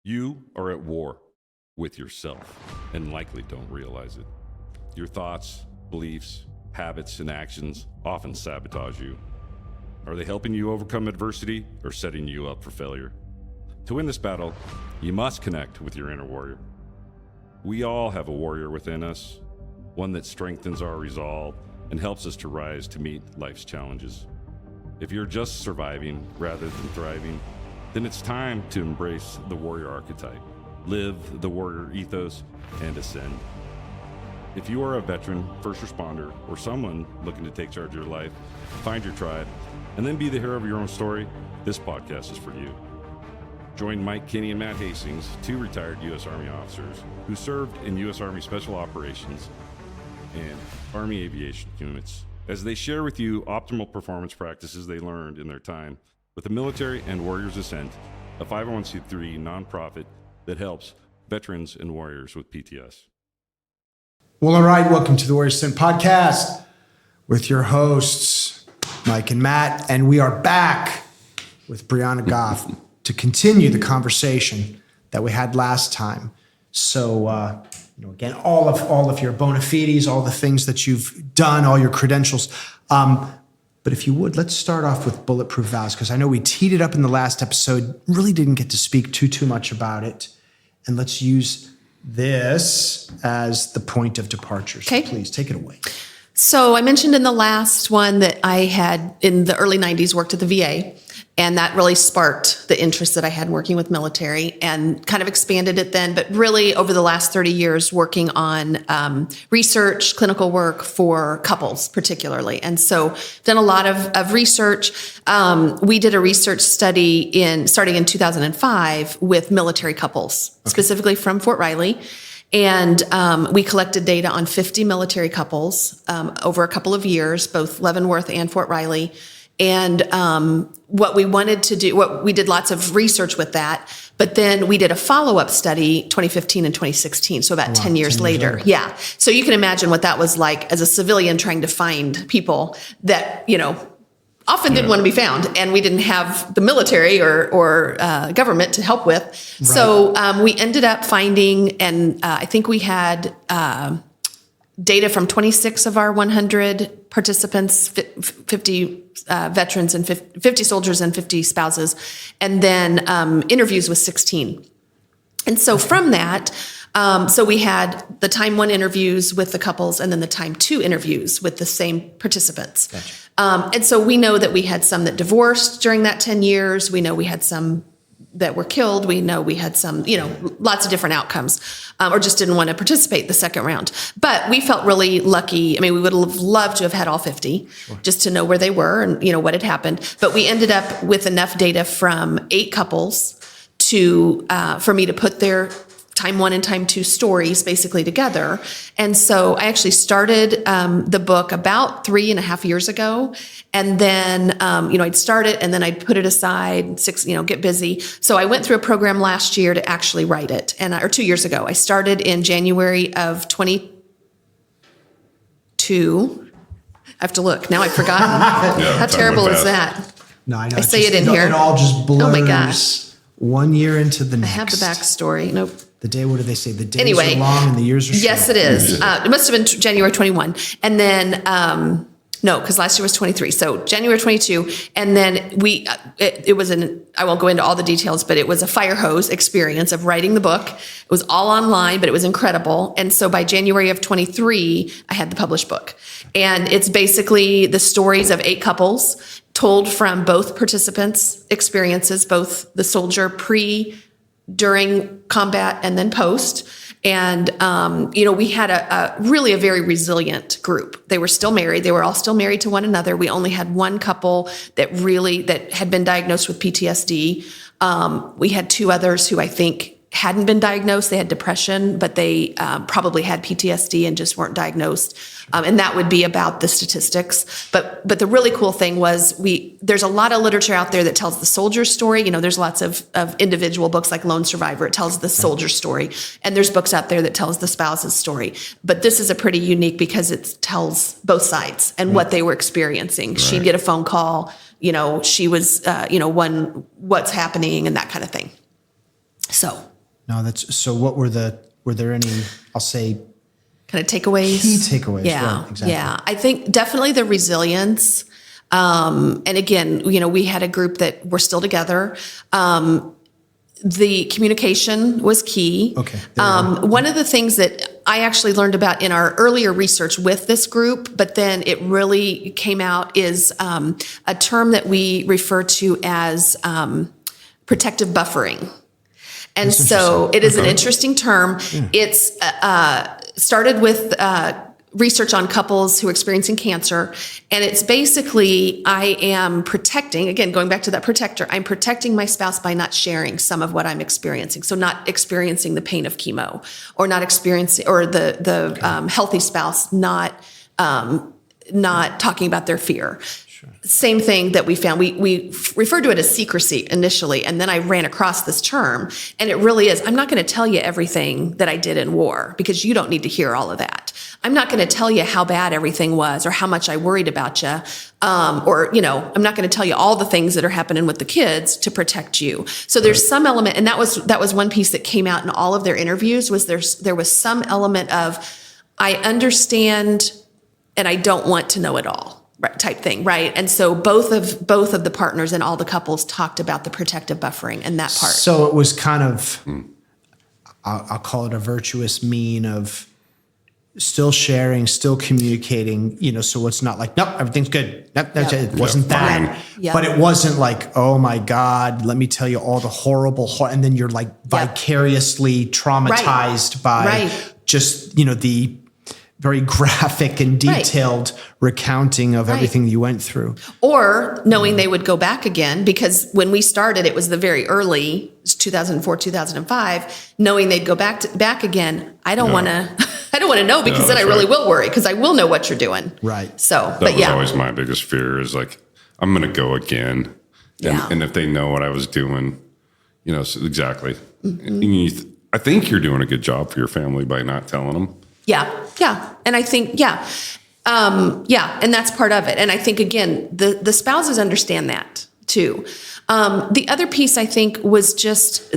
You are at war with yourself and likely don't realize it. Your thoughts, beliefs, habits, and actions often sabotage you. Are they helping you overcome adversity or setting you up for failure? To win this battle, you must connect with your inner warrior. We all have a warrior within us, one that strengthens our resolve and helps us to rise to meet life's challenges. If you're just surviving rather than thriving, then it's time to embrace the warrior archetype, live the warrior ethos, and ascend. If you are a veteran, first responder, or someone looking to take charge of your life, find your tribe, and then be the hero of your own story, this podcast is for you. Join Mike Kinney and Matt Hastings, two retired U.S. Army officers who served in U.S. Army Special Operations and Army Aviation units, as they share with you optimal performance practices they learned in their time with the Military and Warriors Ascent, a 501c3 nonprofit that helps veterans and warriors with PTS. Well, all right, welcome to the Warriors Ascent podcast with your hosts, Mike and Matt, and we are back with Briana Goff to continue the conversation that we had last time. So, again, all of your bona fides, all the things that you've done, all your credentials. But if you would, let's start off with bulletproof vows, because I know we teed it up in the last episode, really didn't get to speak too much about it. And let's use this as the point of departure. So please take it away. So I mentioned in the last one that I had, in the early 90s, worked at the VA. And that really sparked the interest that I had working with military and kind of expanded it then. But really, over the last 30 years, working on research, clinical work for couples particularly. And so done a lot of research. We did a research study starting in 2005 with military couples, specifically from Fort Riley. And we collected data on 50 military couples over a couple of years, both Leavenworth and Fort Riley. And what we wanted to do, we did lots of research with that, but then we did a follow-up study, 2015 and 2016, so about 10 years later. Yeah. So you can imagine what that was like as a civilian trying to find people that, often didn't want to be found, and we didn't have the military or government to help with. Right. So we ended up finding, and I think we had data from 26 of our 100 participants, 50 veterans and 50 soldiers and 50 spouses, and then interviews with 16. And so from that, so we had the time 1 interviews with the couples and then the time 2 interviews with the same participants. Gotcha. And so we know that we had some that divorced during that 10 years. We know we had some that were killed. We know we had some, lots of different outcomes, or just didn't want to participate the second round. But we felt really lucky. I mean, we would have loved to have had all 50 just to know where they were and, what had happened. But we ended up with enough data from 8 couples for me to put their time 1 and time 2 stories basically together. And so I actually started the book about 3.5 years ago. And then, I'd start it and then I'd put it aside, get busy. So I went through a program last year to actually write it, or 2 years ago. I started in January of 22. I have to look. Now I've forgotten. How terrible is that? No, I know. I say it in here. It all just blurs. Oh my gosh. 1 year into the next. I have the backstory. Nope. The day, what do they say? The days are long and the years are short. Yes, it is. It must have been January 21. And then, no, because last year was 23. So January 22. And then it was I won't go into all the details, but it was a fire hose experience of writing the book. It was all online, but it was incredible. And so by January of 23, I had the published book. And it's basically the stories of 8 couples told from both participants' experiences, both the soldier during combat and then post. And, we had a really a very resilient group. They were still married. They were all still married to one another. We only had one couple that had been diagnosed with PTSD. We had 2 others who I think hadn't been diagnosed. They had depression, but they probably had PTSD and just weren't diagnosed. And that would be about the statistics. But the really cool thing was there's a lot of literature out there that tells the soldier's story. There's lots of individual books like Lone Survivor. It tells the soldier's story. And there's books out there that tells the spouse's story. But this is a pretty unique because it tells both sides and what they were experiencing. Right. She'd get a phone call, she was, what's happening and that kind of thing. So No, that's so. Were there any? I'll say kind of takeaways. key takeaways. Yeah, right, exactly. yeah. I think definitely the resilience. And again, we had a group that were still together. The communication was key. Okay. One of the things that I actually learned about in our earlier research with this group, but then it really came out, is a term that we refer to as protective buffering. And so it is an interesting term. Yeah. It's started with research on couples who are experiencing cancer. And it's basically, I am protecting, again, going back to that protector, I'm protecting my spouse by not sharing some of what I'm experiencing. So not experiencing the pain of chemo, or not experiencing, or the healthy spouse not talking about their fear. Same thing that we found. We referred to it as secrecy initially, and then I ran across this term, and it really is. I'm not going to tell you everything that I did in war, because you don't need to hear all of that. I'm not going to tell you how bad everything was or how much I worried about you. Or, I'm not going to tell you all the things that are happening with the kids to protect you. So there's some element, and that was one piece that came out in all of their interviews, was there was some element of, I understand and I don't want to know it all. Right, type thing, right? And so both of the partners and all the couples talked about the protective buffering and that part. So it was kind of, I'll call it a virtuous mean of still sharing, still communicating, so it's not like, nope, everything's good. Nope, that's it. It wasn't that. Yep. But it wasn't like, oh my God, let me tell you all the horrible, and then you're like vicariously traumatized by just, the very graphic and detailed recounting of everything you went through. Or knowing they would go back again, because when we started, it was the very early, 2004, 2005, knowing they'd go back again. I don't want to know, because then I really will worry, because I will know what you're doing. Right. So, that was always my biggest fear, is like, I'm going to go again. And if they know what I was doing, so exactly. Mm-hmm. I think you're doing a good job for your family by not telling them. Yeah. And I think, and that's part of it. And I think, again, the spouses understand that too. The other piece, I think, was just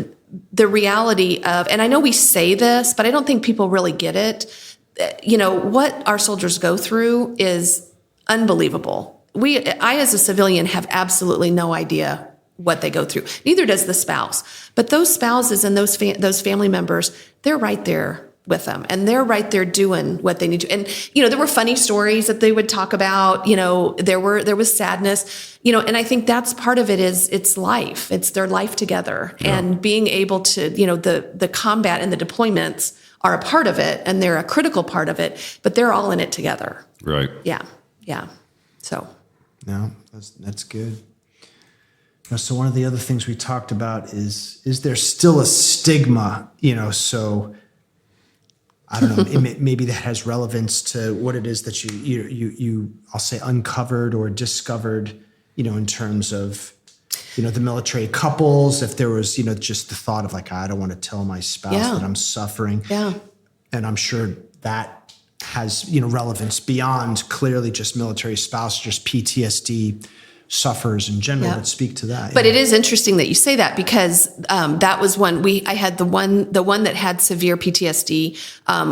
the reality of, and I know we say this, but I don't think people really get it. What our soldiers go through is unbelievable. I, as a civilian, have absolutely no idea what they go through. Neither does the spouse. But those spouses and those family members, they're right there with them, and they're right there doing what they need to. And, there were funny stories that they would talk about, there was sadness, and I think that's part of it, is it's life. It's their life together, and being able to, the combat and the deployments are a part of it, and they're a critical part of it, but they're all in it together. Right. Yeah. So. No, that's good. So one of the other things we talked about is there still a stigma, so I don't know, maybe that has relevance to what it is that you I'll say uncovered or discovered, in terms of, the military couples, if there was, just the thought of like, I don't want to tell my spouse that I'm suffering. Yeah. And I'm sure that has, relevance beyond clearly just military spouse, just PTSD sufferers in general, but speak to that. But it is interesting that you say that, because that was I had the one that had severe PTSD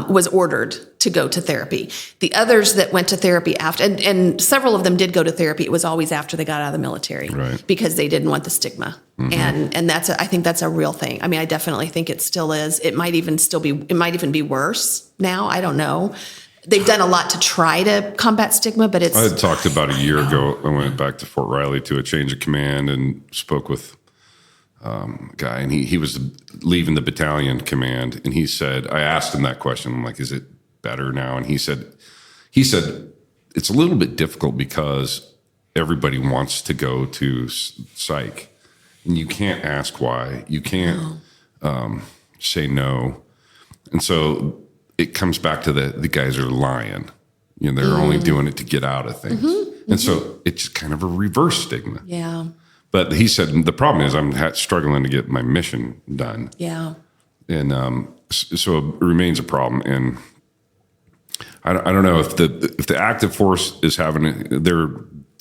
was ordered to go to therapy. The others that went to therapy after, and several of them did go to therapy, it was always after they got out of the military, because they didn't want the stigma. Mm-hmm. And I think that's a real thing. I mean, I definitely think it still is. It might even be worse now. I don't know. They've done a lot to try to combat stigma, but I had talked about a year ago. I went back to Fort Riley to a change of command and spoke with a guy, and he was leaving the battalion command, and he said, I asked him that question. I'm like, is it better now? And he said, it's a little bit difficult because everybody wants to go to psych, and you can't ask why. You can't say no. And so it comes back to the guys are lying. They're only doing it to get out of things. Mm-hmm. And so it's kind of a reverse stigma. Yeah. But he said, the problem is I'm struggling to get my mission done. Yeah. And so it remains a problem. And I don't know if the active force is they're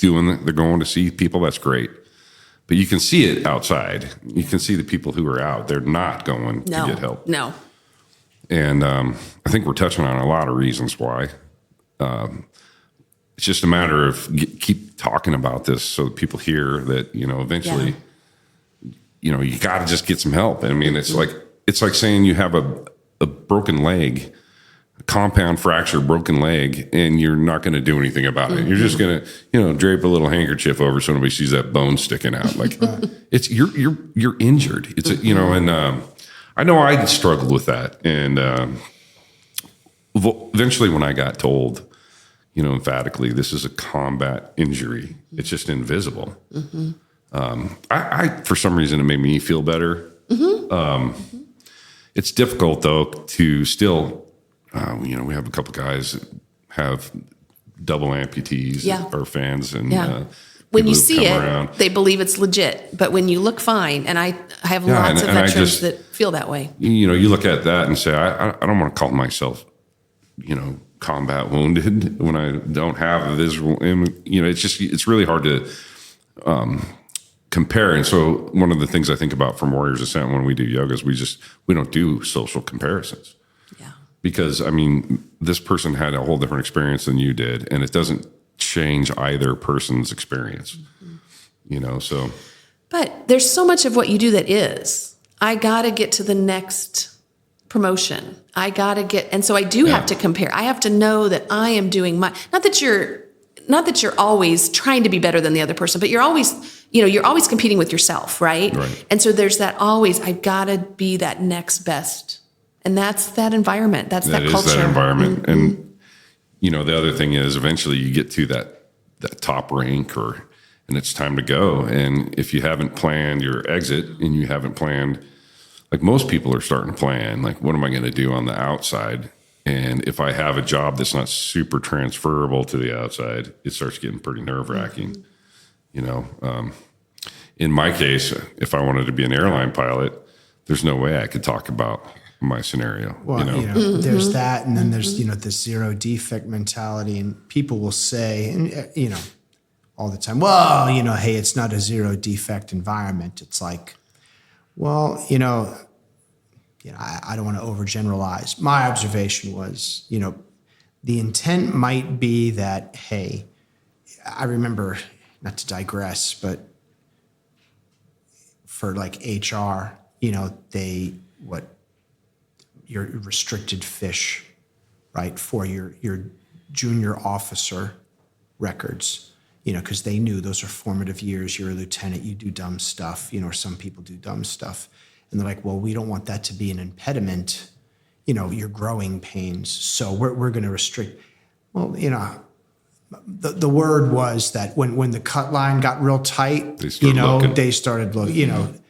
going to see people, that's great. But you can see it outside. You can see the people who are out. They're not going to get help. No. And I think we're touching on a lot of reasons why. It's just a matter of keep talking about this so that people hear that, eventually, you got to just get some help. I mean, it's like saying you have a broken leg, a compound fracture, broken leg, and you're not going to do anything about it. You're just going to, drape a little handkerchief over so nobody sees that bone sticking out. Like it's you're injured. It's and I know I struggled with that, and eventually when I got told, emphatically, this is a combat injury, it's just invisible. I for some reason, it made me feel better. It's difficult though to still, we have a couple guys that have double amputees or fans, and when you see it, they believe it's legit. But when you look fine, and I have lots of veterans that feel that way. You look at that and say, I don't want to call myself, combat wounded when I don't have a visible. It's really hard to compare. And so one of the things I think about from Warriors Ascent when we do yoga is we don't do social comparisons. Yeah. Because this person had a whole different experience than you did, and it doesn't change either person's experience. So. But there's so much of what you do that is. I got to get to the next promotion. And so I do have to compare. I have to know that I am doing not that you're always trying to be better than the other person, but you're always competing with yourself, right? And so there's that always, I've got to be that next best. And that's that environment. That's that culture. That environment. And, the other thing is eventually you get to that top rank and it's time to go. And if you haven't planned your exit and you haven't planned, like most people are starting to plan, like, what am I going to do on the outside? And if I have a job that's not super transferable to the outside, it starts getting pretty nerve-wracking. In my case, if I wanted to be an airline pilot, there's no way I could talk about my scenario. Well, there's that, and then there's this zero defect mentality, and people will say, and all the time, well, hey, it's not a zero defect environment. It's like, well, I don't want to overgeneralize. My observation was, the intent might be that, hey, I remember, not to digress, but for like HR, your restricted fish, right, for your junior officer records, because they knew those are formative years. You're a lieutenant, you do dumb stuff, or some people do dumb stuff. And they're like, well, we don't want that to be an impediment, your growing pains. So we're going to restrict. Well, the word was that when the cut line got real tight, they started looking,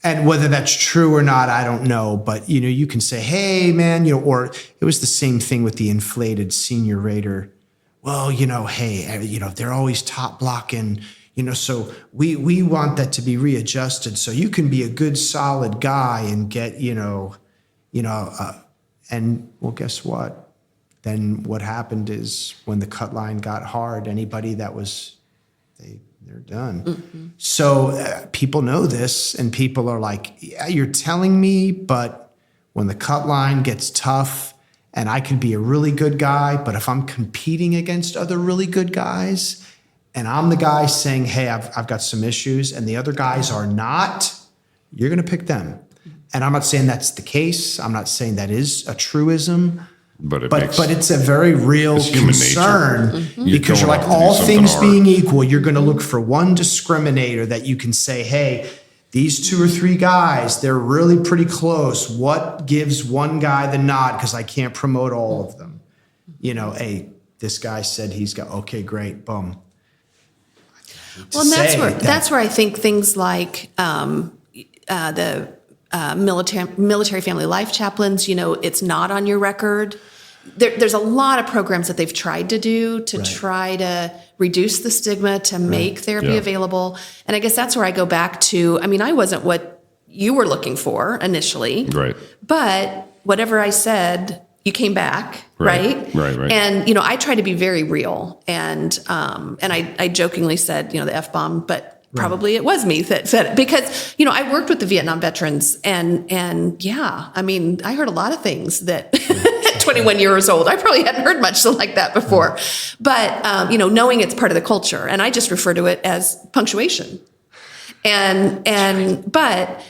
and whether that's true or not, I don't know. But, you can say, hey, man, or it was the same thing with the inflated senior rater. Well, hey, they're always top blocking. So we want that to be readjusted so you can be a good, solid guy and get, and well, guess what? Then what happened is when the cut line got hard, anybody that was, they're done. So people know this, and people are like, yeah, you're telling me, but when the cut line gets tough, and I could be a really good guy, but if I'm competing against other really good guys, and I'm the guy saying, hey, I've got some issues, and the other guys are not, you're going to pick them. And I'm not saying that's the case. I'm not saying that is a truism. But it's a very real concern because you're like, all things being equal, you're going to look for one discriminator that you can say, hey, these 2 or 3 guys, they're really pretty close. What gives one guy the nod? Because I can't promote all of them. Hey, this guy said he's got, okay, great, boom. Well, and that's where I think things like the military family life chaplains, it's not on your record. There's a lot of programs that they've tried to do to try to reduce the stigma, to make therapy available. And I guess that's where I go back to, I wasn't what you were looking for initially. Right. But whatever I said, you came back, right? Right. And, I try to be very real. And I jokingly said, the F-bomb, but probably it was me that said it, because, you know, I worked with the Vietnam veterans and yeah, I mean, I heard a lot of things that at 21 years old, I probably hadn't heard much like that before, but, you know, knowing it's part of the culture, and I just refer to it as punctuation. But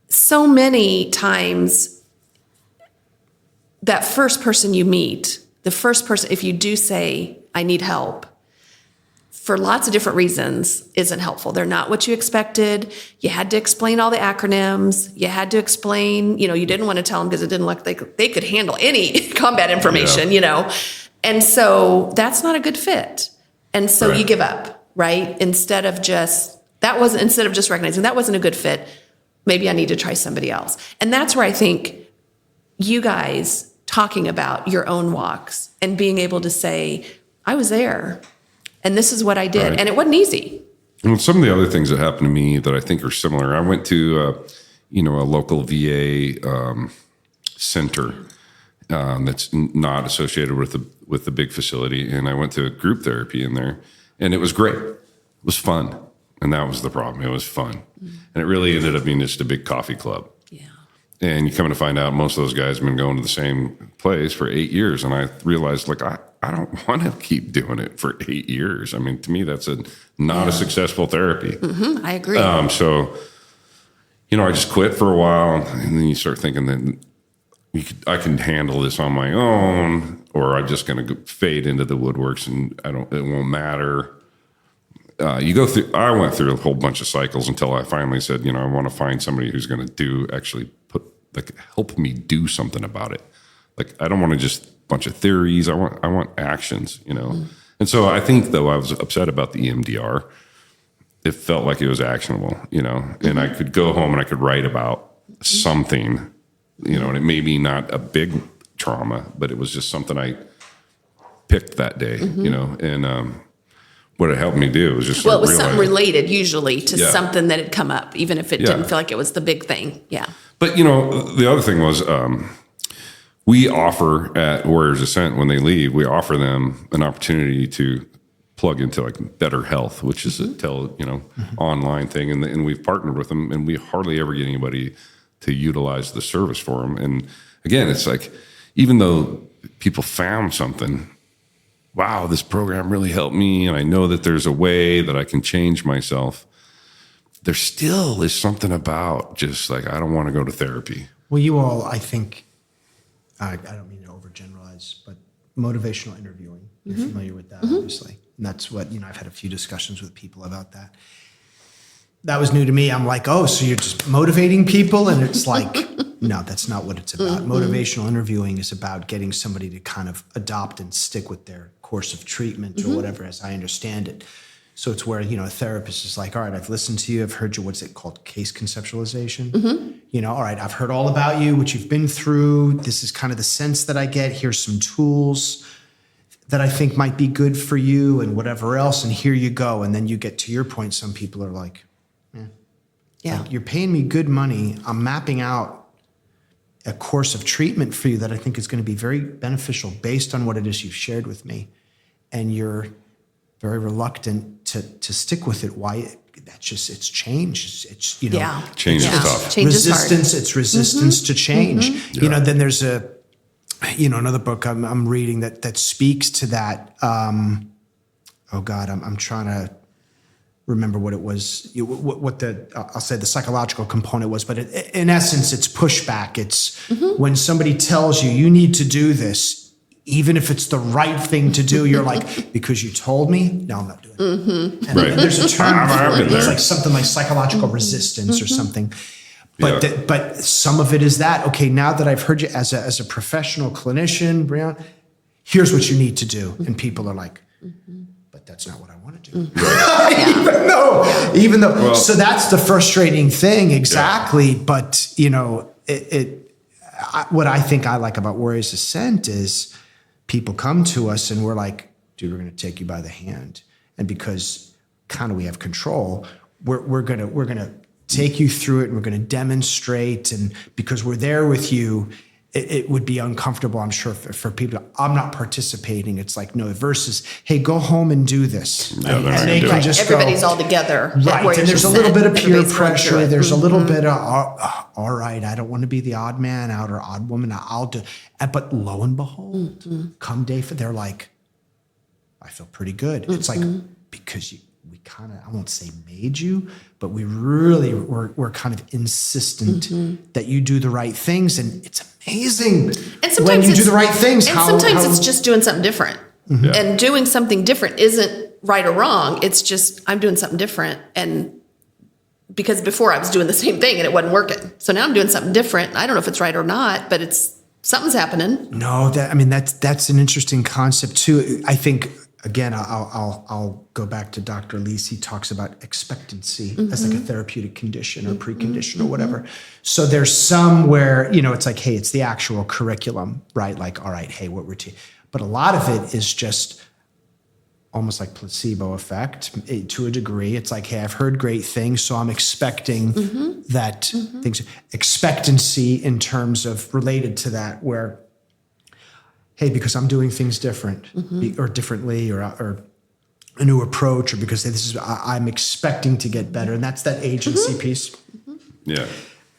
so many times that first person you meet, the first person, if you do say, I need help, for lots of different reasons, isn't helpful. They're not what you expected. You had to explain all the acronyms. You had to explain, you know, you didn't want to tell them because it didn't look like they could handle any combat information, you know. And so that's not a good fit. And so you give up, right? Instead of just recognizing that wasn't a good fit, maybe I need to try somebody else. And that's where I think you guys talking about your own walks and being able to say, I was there and this is what I did. And it wasn't easy. And some of the other things that happened to me that I think are similar, I went to, a local VA center that's not associated with the big facility. And I went to group therapy in there, and it was great. It was fun. And that was the problem. It was fun. And it really ended up being just a big coffee club. Yeah. And you come to find out most of those guys have been going to the same place for 8 years. And I realized, like, I don't want to keep doing it for 8 years. I mean, to me, that's not a successful therapy. I agree. So, you know, I just quit for a while. And then you start thinking that I can handle this on my own, or I'm just going to fade into the woodworks and it won't matter. I went through a whole bunch of cycles until I finally said, you know, I want to find somebody who's going to help me do something about it. Like, I don't want to just bunch of theories. I want actions, you know? And so I think, though, I was upset about the EMDR. It felt like it was actionable, you know, and I could go home and I could write about something, you know, and it may be not a big trauma, but it was just something I picked that day, you know, and, what it helped me do was just it was something related usually to Yeah. something that had come up, even if it didn't feel like it was the big thing. Yeah. But, you know, the other thing was we offer at Warriors Ascent, when they leave, we offer them an opportunity to plug into like Better Health, which is a online thing. And we've partnered with them, and we hardly ever get anybody to utilize the service for them. And again, it's like, even though people found something, wow, this program really helped me, and I know that there's a way that I can change myself, there still is something about just like, I don't want to go to therapy. Well, you all, I think, I don't mean to overgeneralize, but motivational interviewing, you're familiar with that, obviously. And that's what, you know, I've had a few discussions with people about that. That was new to me. I'm like, oh, so you're just motivating people? And it's like, no, that's not what it's about. Motivational interviewing is about getting somebody to kind of adopt and stick with their course of treatment or whatever, as I understand it. So it's where, you know, a therapist is like, all right, I've listened to you. I've heard you. What's it called? Case conceptualization. You know, all right, I've heard all about you, what you've been through. This is kind of the sense that I get. Here's some tools that I think might be good for you and whatever else. And here you go. And then you get to your point. Some people are like, like, you're paying me good money. I'm mapping out a course of treatment for you that I think is going to be very beneficial based on what it is you've shared with me. And you're very reluctant to stick with it. Why? It's change. It's, you know, change is tough. Change resistance. Is hard. It's resistance to change. You know, then there's another book I'm reading that speaks to that. I'm trying to remember what it was, what I'll say the psychological component was, but in essence, it's pushback. It's when somebody tells you, you need to do this, even if it's the right thing to do, you're like, because you told me, no, I'm not doing it. And there's a term for it. It's like something like psychological resistance or something. But but some of it is that, okay, now that I've heard you as a professional clinician, Briana, here's what you need to do. And people are like, but that's not what I want to do. Even though, so that's the frustrating thing. Exactly. Yeah. But, you know, what I think I like about Warriors Ascent is people come to us and we're like, dude, we're going to take you by the hand. And because kind of we have control, we're going to take you through it, and we're going to demonstrate. And because we're there with you, it would be uncomfortable, I'm sure, for people. I'm not participating. It's like, no, versus, hey, go home and do this. Yeah, and they're they not can just Everybody's go, all together. right. And there's a little bit of peer Everybody's going through pressure. it. There's a little bit of, all right, I don't want to be the odd man out or odd woman. I'll do. But lo and behold, come day for, they're like, I feel pretty good. It's like, because we kind of, I won't say made you, but we really were kind of insistent that you do the right things. And it's amazing And sometimes when you do it's- the right things. And sometimes it's just doing something different. And doing something different isn't right or wrong. It's just, I'm doing something different. And because before I was doing the same thing and it wasn't working. So now I'm doing something different. I don't know if it's right or not, but something's happening. No, that's an interesting concept too. I think, again, I'll go back to Dr. Leese. He talks about expectancy as like a therapeutic condition or precondition or whatever. So there's some where, it's like, hey, it's the actual curriculum, right? Like, all right, hey, what we're teaching. But a lot of it is just almost like placebo effect to a degree. It's like, hey, I've heard great things, so I'm expecting that things, expectancy in terms of related to that, where, hey, because I'm doing things different or differently or a new approach, or because I'm expecting to get better. And that's that agency piece. Yeah.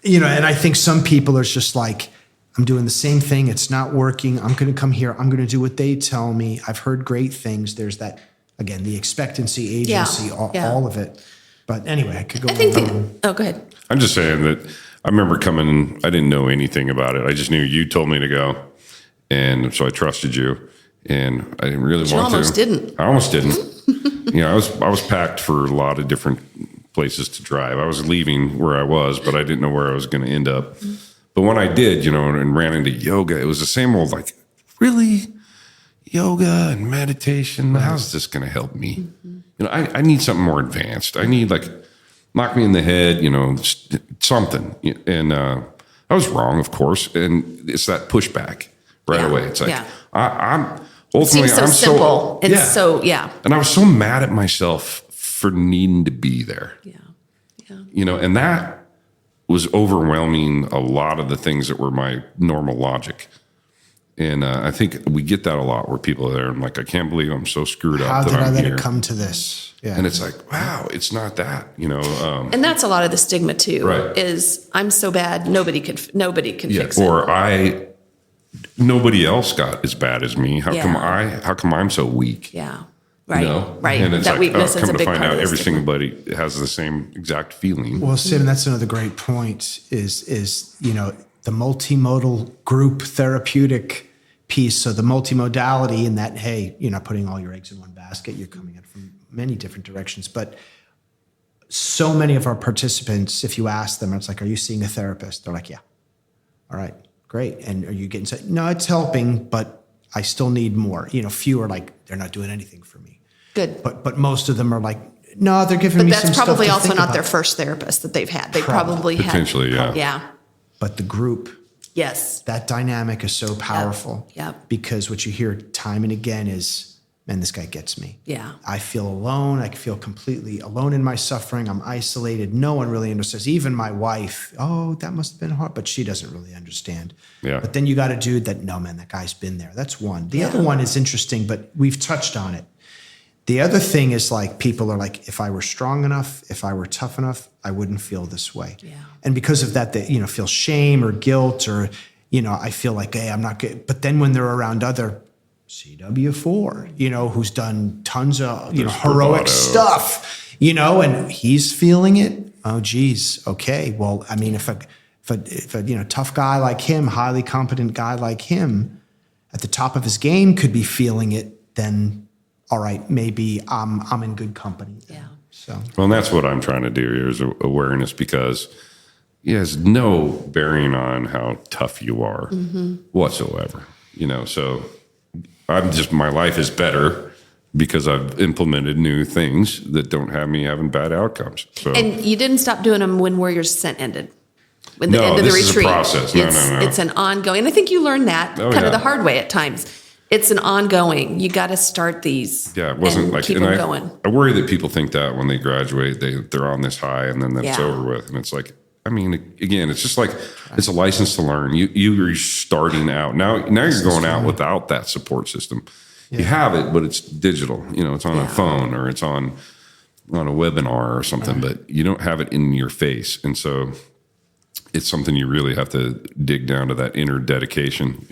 And I think some people are just like, I'm doing the same thing. It's not working. I'm going to come here. I'm going to do what they tell me. I've heard great things. There's that, again, the expectancy, agency, all of it. But anyway, I could go on. Go ahead. I'm just saying that I remember coming, I didn't know anything about it. I just knew you told me to go. And so I trusted you. And I didn't really want to. almost didn't. I almost didn't. I was packed for a lot of different places to drive. I was leaving where I was, but I didn't know where I was going to end up. But when I did, and ran into yoga, it was the same old, like, really? Yoga and meditation? How's this going to help me? I need something more advanced. I need, like, knock me in the head, something. And I was wrong, of course. And it's that pushback right away. It's like, I'm ultimately, It seems so I'm simple. And I was so mad at myself for needing to be there. And that was overwhelming a lot of the things that were my normal logic. And I think we get that a lot where people are there and like, I can't believe I'm so screwed up. How did I let here. it come to this? Yeah. And it's like, wow, it's not that, And that's a lot of the stigma too, Right. is I'm so bad, nobody can fix it. Or nobody else got as bad as me. How come I'm so weak? Yeah. Right. Right. And it's that like, weakness is a come to big find part out of every this. single buddy has the same exact feeling. Well, Sim, that's another great point is the multimodal group therapeutic piece. So the multimodality in that, hey, you're not putting all your eggs in one basket. You're coming at from many different directions. But so many of our participants, if you ask them, it's like, are you seeing a therapist? They're like, yeah. All right, great. And are you getting, no, it's helping, but I still need more. Few are like, they're not doing anything for me. Good. But most of them are like, no, they're giving me some stuff. But that's probably to also think not about. their first therapist that they've had. They probably had. Potentially, yeah. Yeah. But the group, Yes. that dynamic is so powerful. Yep. Because what you hear time and again is, man, this guy gets me. Yeah. I feel alone. I feel completely alone in my suffering. I'm isolated. No one really understands. Even my wife, oh, that must have been hard, but she doesn't really understand. Yeah. But then you got a dude that, no, man, that guy's been there. That's one. The other one is interesting, but we've touched on it. The other thing is like, people are like, if I were strong enough, if I were tough enough, I wouldn't feel this way. Yeah. And because of that, they, feel shame or guilt or, I feel like, hey, I'm not good. But then when they're around other CW4, who's done tons of, heroic bravado stuff, and he's feeling it. Oh, geez. Okay. Well, I mean, if a tough guy like him, highly competent guy like him at the top of his game could be feeling it, then all right, maybe I'm in good company. Yeah. So, Well, and that's what I'm trying to do here is awareness, because it has no bearing on how tough you are whatsoever. So my life is better because I've implemented new things that don't have me having bad outcomes. So, And you didn't stop doing them when Warriors Ascent ended. When the No, end of the this is a retreat. process. No. It's an ongoing. And I think you learned that kind of the hard way at times. It's an ongoing. You got to start these. Yeah, it wasn't and like, keep and them going. I worry that people think that when they graduate, they're on this high and then that's Yeah. over with. And it's like, I mean, again, it's just like it's a license to learn. You're starting out now. You're going out without that support system. You have it, but it's digital. It's on a phone or it's on a webinar or something, but you don't have it in your face. And so it's something you really have to dig down to that inner dedication,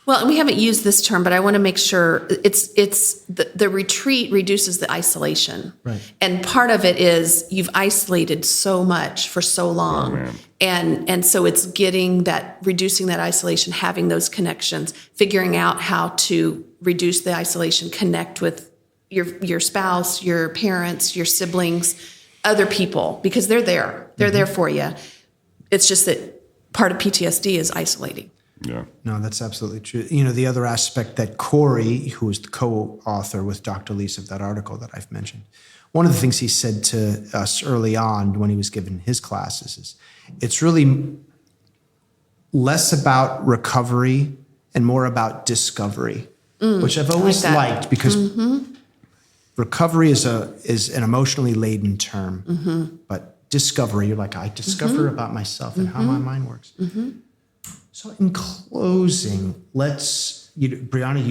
Well, and we haven't used this term, but I want to make sure it's the retreat reduces the isolation. Right. And part of it is you've isolated so much for so long. man. And so it's reducing that isolation, having those connections, figuring out how to reduce the isolation, connect with your spouse, your parents, your siblings, other people, because they're there. They're there for you. It's just that part of PTSD is isolating. Yeah. No, that's absolutely true. The other aspect that Corey, who is the co-author with Dr. Leese of that article that I've mentioned, one of the things he said to us early on when he was giving his classes is it's really less about recovery and more about discovery, which I've always liked because recovery is an emotionally laden term, but discovery, you're like, I discover about myself and how my mind works. So in closing, Briana,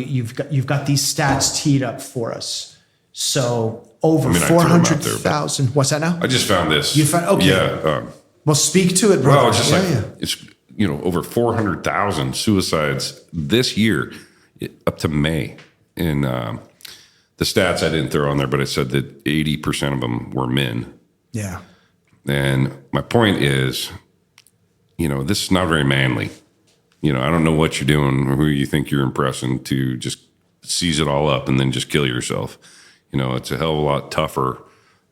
you've got these stats teed up for us. So over 400,000. What's that now? I just found this. You found, okay. Yeah. Well, speak to it, brother. Well, it's just it's over 400,000 suicides this year up to May. And the stats I didn't throw on there, but it said that 80% of them were men. Yeah. And my point is, this is not very manly. I don't know what you're doing or who you think you're impressing to just seize it all up and then just kill yourself. It's a hell of a lot tougher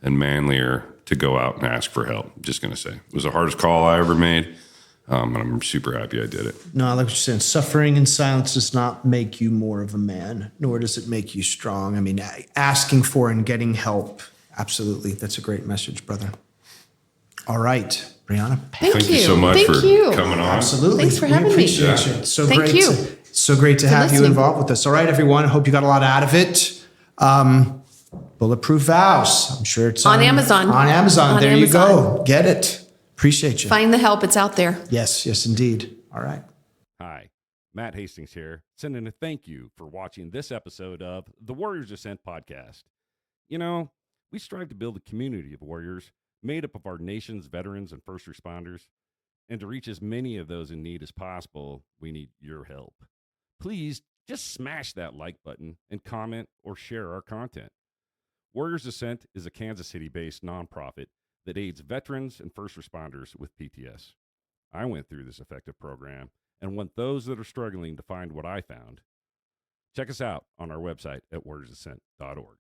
and manlier to go out and ask for help. I'm just going to say it was the hardest call I ever made. And I'm super happy I did it. No, I like what you're saying. Suffering in silence does not make you more of a man, nor does it make you strong. I mean, asking for and getting help. Absolutely. That's a great message, brother. All right. Briana. Thank you so much for coming on. Absolutely. Thanks for having me. We appreciate you. It's so Thank great. you. So great to have you listening. involved with us. All right, everyone. I hope you got a lot out of it. Bulletproof Vows. I'm sure it's On Amazon. On Amazon. On There Amazon. you go. Get it. Appreciate you. Find the help. It's out there. Yes, indeed. All right. Hi, Matt Hastings here, sending a thank you for watching this episode of the Warriors Ascent podcast. We strive to build a community of warriors made up of our nation's veterans and first responders. And to reach as many of those in need as possible, we need your help. Please just smash that like button and comment or share our content. Warriors Ascent is a Kansas City-based nonprofit that aids veterans and first responders with PTS. I went through this effective program and want those that are struggling to find what I found. Check us out on our website at warriorsascent.org.